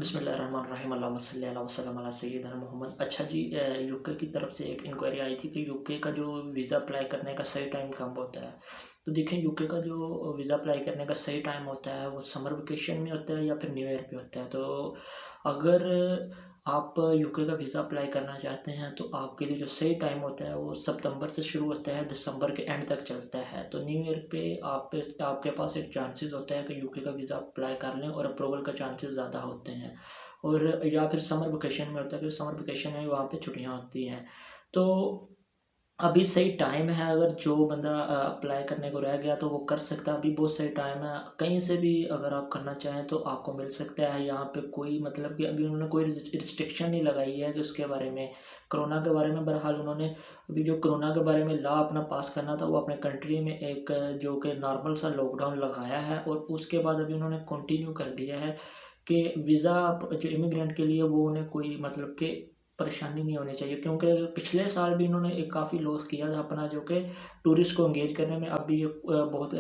बिस्मिल्लाहिर्रहमानिर्रहीम अल्लाहुम्मा सल्लि अला वसल्लम अला सय्यिदिना मोहम्मद। अच्छा जी, यूके की तरफ से एक इंक्वायरी आई थी कि यूके का जो वीज़ा अप्लाई करने का सही टाइम कब होता है। तो देखें, यूके का जो वीज़ा अप्लाई करने का सही टाइम होता है वो समर वेकेशन में होता है या फिर न्यू ईयर पे होता है। तो अगर आप यूके का वीज़ा अप्लाई करना चाहते हैं तो आपके लिए जो सही टाइम होता है वो सितंबर से शुरू होता है, दिसंबर के एंड तक चलता है। तो न्यू ईयर पे आपके पास एक चांसेस होता है कि यूके का वीज़ा अप्लाई कर लें और अप्रूवल का चांसेस ज़्यादा होते हैं। और या फिर समर वेकेशन में होता है कि समर वेकेशन में वहाँ पे छुट्टियाँ होती हैं। तो अभी सही टाइम है, अगर जो बंदा अप्लाई करने को रह गया तो वो कर सकता है, अभी बहुत सही टाइम है। कहीं से भी अगर आप करना चाहें तो आपको मिल सकता है। यहाँ पे कोई मतलब कि अभी उन्होंने कोई रिस्ट्रिक्शन नहीं लगाई है कि उसके बारे में, कोरोना के बारे में। बहरहाल उन्होंने अभी जो कोरोना के बारे में लॉ अपना पास करना था वो अपने कंट्री में एक जो कि नॉर्मल सा लॉकडाउन लगाया है, और उसके बाद अभी उन्होंने कंटिन्यू कर दिया है कि वीज़ा जो इमिग्रेंट के लिए वो उन्हें कोई मतलब कि परेशानी नहीं होनी चाहिए। क्योंकि पिछले साल भी इन्होंने एक काफ़ी लॉस किया था अपना, जो कि टूरिस्ट को एंगेज करने में। अब भी ये बहुत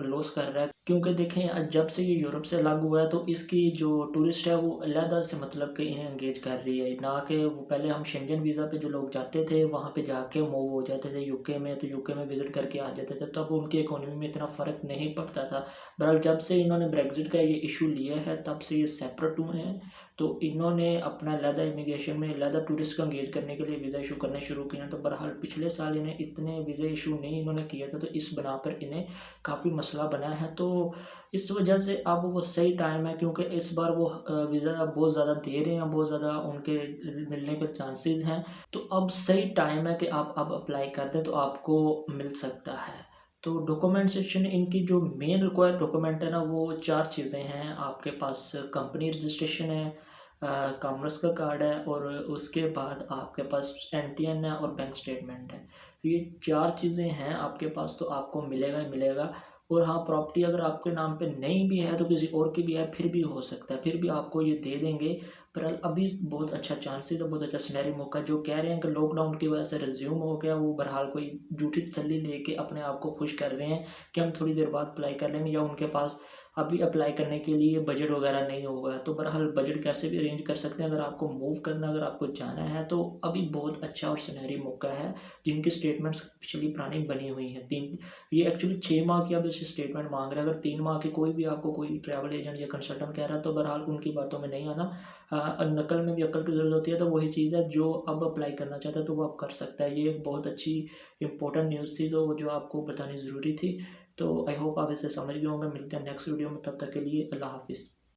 लॉस कर रहा है, क्योंकि देखें जब से ये यूरोप से अलग हुआ है तो इसकी जो टूरिस्ट है वो अलहदा से मतलब कि इन्हें एंगेज कर रही है। ना कि वो पहले हम शेंजन वीज़ा पे जो लोग जाते थे वहाँ पे जाके मूव हो जाते थे यूके में, तो यूके में विज़िट करके आ जाते थे, तब उनकी इकोनॉमी में इतना फ़र्क नहीं पड़ता था। बहरहाल जब से इन्होंने ब्रेग्ज़िट का ये इशू लिया है तब से ये सेपरेट हुए हैं। तो इन्होंने अपना अलहदा इमिग्रेशन में अलहदा टूरिस्ट को एंगेज करने के लिए वीज़ा इशू करने शुरू किए हैं। तो बहरहाल पिछले साल इन्हें इतने वीज़ा इशू नहीं इन्होंने किया था, तो इस बना पर इन्हें काफ़ी मसला बना है। तो इस वजह से अब वो सही टाइम है, क्योंकि इस बार वो वीज़ा बहुत ज़्यादा दे रहे हैं, बहुत ज़्यादा उनके मिलने के चांसेस हैं। तो अब सही टाइम है कि आप अब अप्लाई कर दें तो आपको मिल सकता है। तो डॉक्यूमेंट सेक्शन, इनकी जो मेन रिक्वायर्ड डॉक्यूमेंट है ना, वो 4 चीज़ें हैं। आपके पास कंपनी रजिस्ट्रेशन है, कॉमर्स का कार्ड है, और उसके बाद आपके पास एनटीएन है और बैंक स्टेटमेंट है। तो ये 4 चीज़ें हैं आपके पास तो आपको मिलेगा ही मिलेगा। और हाँ, प्रॉपर्टी अगर आपके नाम पे नहीं भी है तो किसी और की भी है, फिर भी हो सकता है, फिर भी आपको ये दे देंगे। पर अभी बहुत अच्छा चांसेस है, बहुत अच्छा सुनहरी मौका। जो कह रहे हैं कि लॉकडाउन की वजह से रिज्यूम हो गया, वो बहरहाल कोई झूठी तसल्ली लेके अपने आप को खुश कर रहे हैं कि हम थोड़ी देर बाद अप्लाई कर लेंगे, या उनके पास अभी अप्लाई करने के लिए बजट वगैरह नहीं होगा। तो बहरहाल बजट कैसे भी अरेंज कर सकते हैं। अगर आपको मूव करना, अगर आपको जाना है तो अभी बहुत अच्छा और सुनहरी मौका है। जिनकी स्टेटमेंट्स पिछली पुरानी बनी हुई हैं, तीन ये एक्चुअली 6 माह की अब इस स्टेटमेंट मांग रहे हैं। अगर 3 माह की कोई भी आपको कोई ट्रैवल एजेंट या कंसल्टेंट कह रहा है तो बहरहाल उनकी बातों में नहीं आना। नकल में भी अक्ल की ज़रूरत होती है, तो वही चीज़ है जो अब अप्लाई करना चाहता है तो वो अब कर सकता है। ये एक बहुत अच्छी इंपॉर्टेंट न्यूज़ थी, तो जो आपको बतानी ज़रूरी थी। तो आई होप आप इसे समझ गए होंगे। मिलते हैं नेक्स्ट वीडियो में, तब तक के लिए अल्लाह हाफ़िज़।